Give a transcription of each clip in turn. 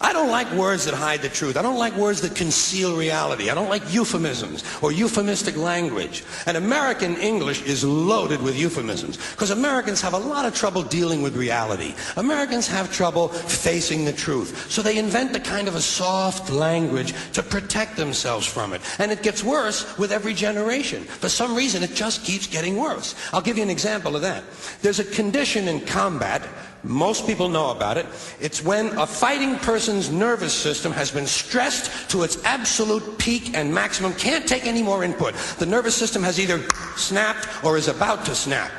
I don't like words that hide the truth. I don't like words that conceal reality. I don't like euphemisms or euphemistic language. And American English is loaded with euphemisms because Americans have a lot of trouble dealing with reality. Americans have trouble facing the truth. So they invent a kind of a soft language to protect themselves from it. And it gets worse with every generation. For some reason, it just keeps getting worse. I'll give you an example of that. There's a condition in combat. Most people know about it. It's when a fighting person's nervous system has been stressed to its absolute peak and maximum, can't take any more input. The nervous system has either snapped or is about to snap.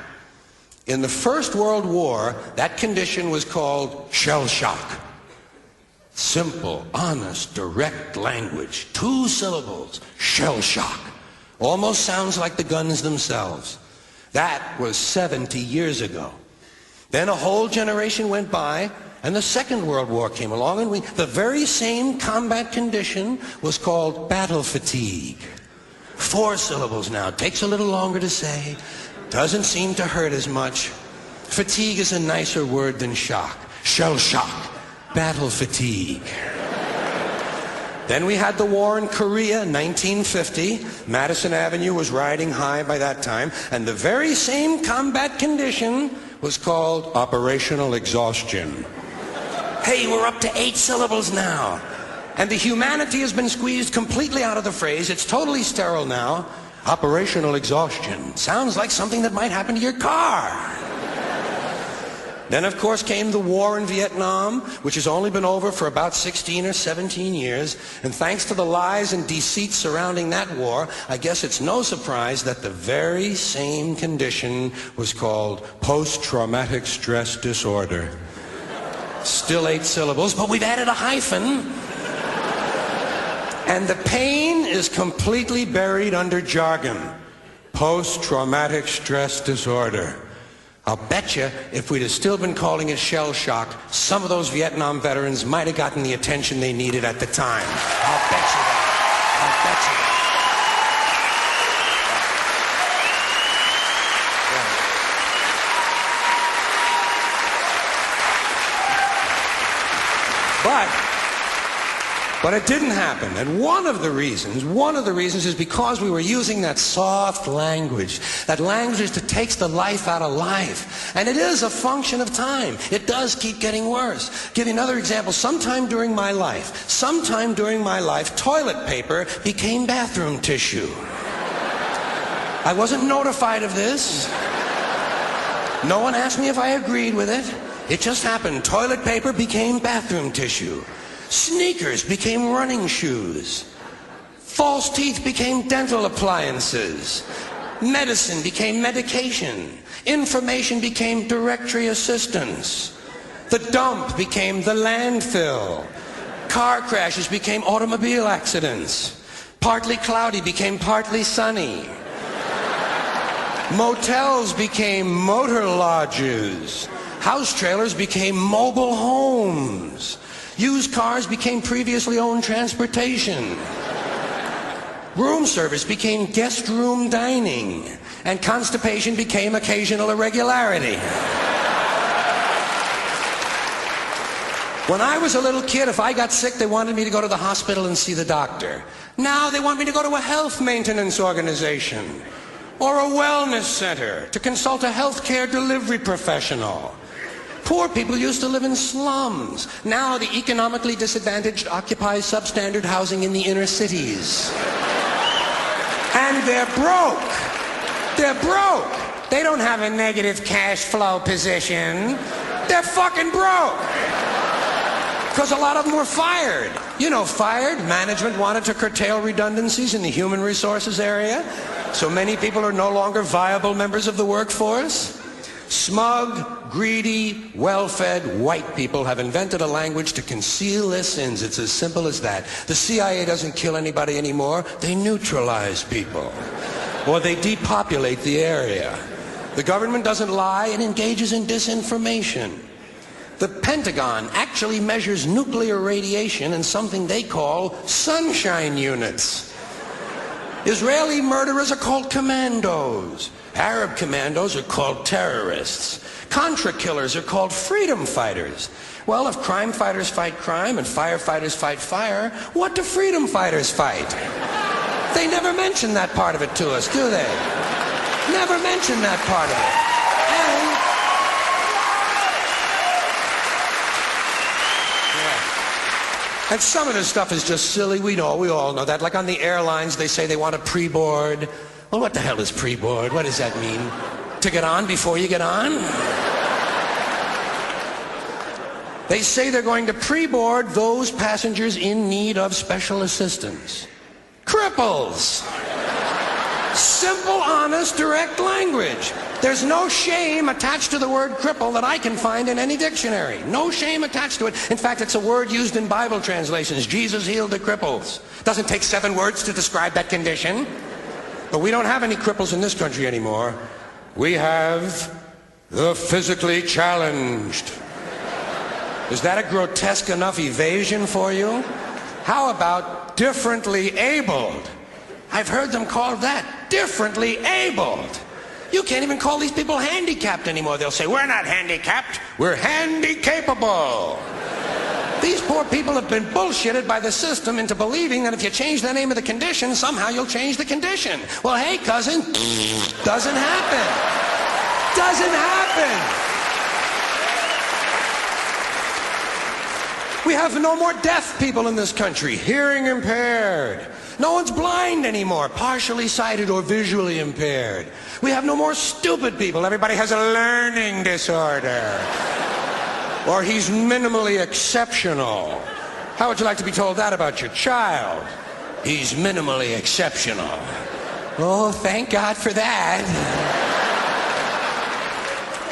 In the First World War, that condition was called shell shock. Simple, honest, direct language. 2 syllables. Shell shock. Almost sounds like the guns themselves. That was 70 years ago. Then a whole generation went by, and the Second World War came along, and the very same combat condition was called battle fatigue. 4 syllables now. Takes a little longer to say. Doesn't seem to hurt as much. Fatigue is a nicer word than shock. Shell shock. Battle fatigue. Then we had the war in Korea, 1950. Madison Avenue was riding high by that time, and the very same combat condition was called operational exhaustion. Hey, we're up to 8 syllables now. And the humanity has been squeezed completely out of the phrase. It's totally sterile now. Operational exhaustion. Sounds like something that might happen to your car. Then, of course, came the war in Vietnam, which has only been over for about 16 or 17 years. And thanks to the lies and deceit surrounding that war, I guess it's no surprise that the very same condition was called post-traumatic stress disorder. Still 8 syllables, but we've added a hyphen. And the pain is completely buried under jargon. Post-traumatic stress disorder. I'll bet you if we'd have still been calling it shell shock, some of those Vietnam veterans might have gotten the attention they needed at the time. I'll bet you that. I'll bet you that. But it didn't happen. And one of the reasons is because we were using that soft language, that language that takes the life out of life. And it is a function of time. It does keep getting worse. Give you another example. Sometime during my life, toilet paper became bathroom tissue. I wasn't notified of this. No one asked me if I agreed with it. It just happened. Toilet paper became bathroom tissue. Sneakers became running shoes. False teeth became dental appliances. Medicine became medication. Information became directory assistance. The dump became the landfill. Car crashes became automobile accidents. Partly cloudy became partly sunny. Motels became motor lodges. House trailers became mobile homes. Used cars became previously owned transportation. Room service became guest room dining. And constipation became occasional irregularity. When I was a little kid, if I got sick, they wanted me to go to the hospital and see the doctor. Now they want me to go to a health maintenance organization or a wellness center to consult a healthcare delivery professional. Poor people used to live in slums. Now the economically disadvantaged occupy substandard housing in the inner cities. And they're broke. They're broke. They don't have a negative cash flow position. They're fucking broke. Because a lot of them were fired. You know, fired. Management wanted to curtail redundancies in the human resources area. So many people are no longer viable members of the workforce. Smug, greedy, well-fed white people have invented a language to conceal their sins. It's as simple as that. The CIA doesn't kill anybody anymore. They neutralize people. Or they depopulate the area. The government doesn't lie. It engages in disinformation. The Pentagon actually measures nuclear radiation in something they call sunshine units. Israeli murderers are called commandos. Arab commandos are called terrorists. Contra killers are called freedom fighters. Well, if crime fighters fight crime and firefighters fight fire, what do freedom fighters fight? They never mention that part of it to us, do they? Never mention that part of it. And some of this stuff is just silly. We all know that. Like on the airlines, they say they want a pre-board. Well, what the hell is pre-board? What does that mean? To get on before you get on? They say they're going to pre-board those passengers in need of special assistance. Cripples! Simple, honest, direct language. There's no shame attached to the word cripple that I can find in any dictionary. No shame attached to it. In fact, it's a word used in Bible translations. Jesus healed the cripples. Doesn't take 7 words to describe that condition. But we don't have any cripples in this country anymore. We have the physically challenged. Is that a grotesque enough evasion for you? How about differently abled? I've heard them called that, differently abled. You can't even call these people handicapped anymore. They'll say, we're not handicapped, we're handy-capable. These poor people have been bullshitted by the system into believing that if you change the name of the condition, somehow you'll change the condition. Well, hey, cousin, doesn't happen. Doesn't happen. We have no more deaf people in this country, hearing impaired. No one's blind anymore, partially sighted or visually impaired. We have no more stupid people. Everybody has a learning disorder. Or he's minimally exceptional. How would you like to be told that about your child? He's minimally exceptional. Oh, thank God for that.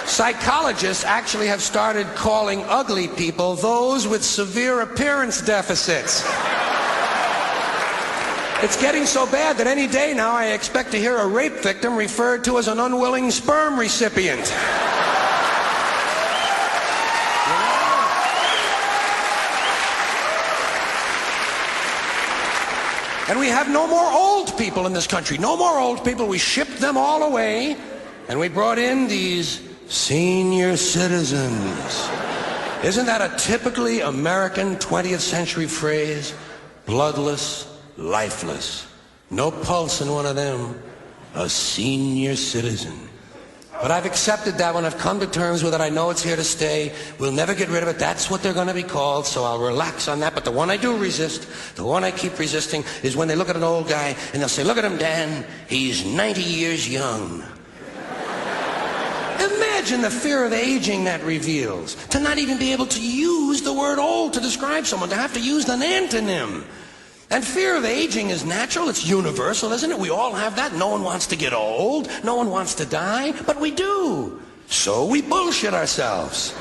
Psychologists actually have started calling ugly people those with severe appearance deficits. It's getting so bad that any day now I expect to hear a rape victim referred to as an unwilling sperm recipient. And we have no more old people in this country. No more old people. We shipped them all away, and we brought in these senior citizens. Isn't that a typically American 20th century phrase? Bloodless, lifeless. No pulse in one of them. A senior citizen. But I've accepted that one. I've come to terms with it. I know it's here to stay. We'll never get rid of it. That's what they're going to be called, so I'll relax on that. But the one I do resist, the one I keep resisting, is when they look at an old guy and they'll say, look at him, Dan. He's 90 years young. Imagine the fear of aging that reveals. To not even be able to use the word old to describe someone, to have to use an antonym. And fear of aging is natural, it's universal, isn't it? We all have that. No one wants to get old, no one wants to die, but we do. So we bullshit ourselves.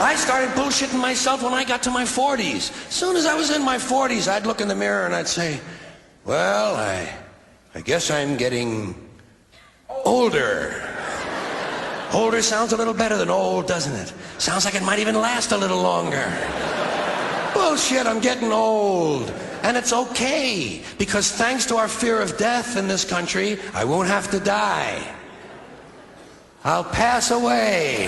I started bullshitting myself when I got to my 40s. As soon as I was in my 40s, I'd look in the mirror and I'd say, well, I guess I'm getting older. Older sounds a little better than old, doesn't it? Sounds like it might even last a little longer. Bullshit, I'm getting old. And it's okay, because thanks to our fear of death in this country, I won't have to die. I'll pass away.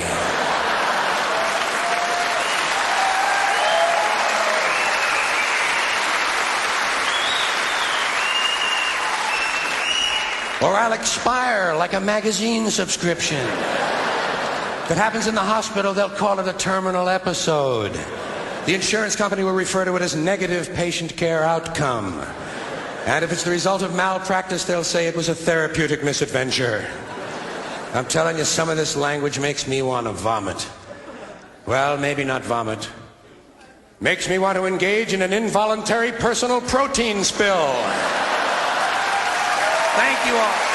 Or I'll expire like a magazine subscription. If it happens in the hospital, they'll call it a terminal episode. The insurance company will refer to it as negative patient care outcome. And if it's the result of malpractice, they'll say it was a therapeutic misadventure. I'm telling you, some of this language makes me want to vomit. Well, maybe not vomit. Makes me want to engage in an involuntary personal protein spill. Thank you all.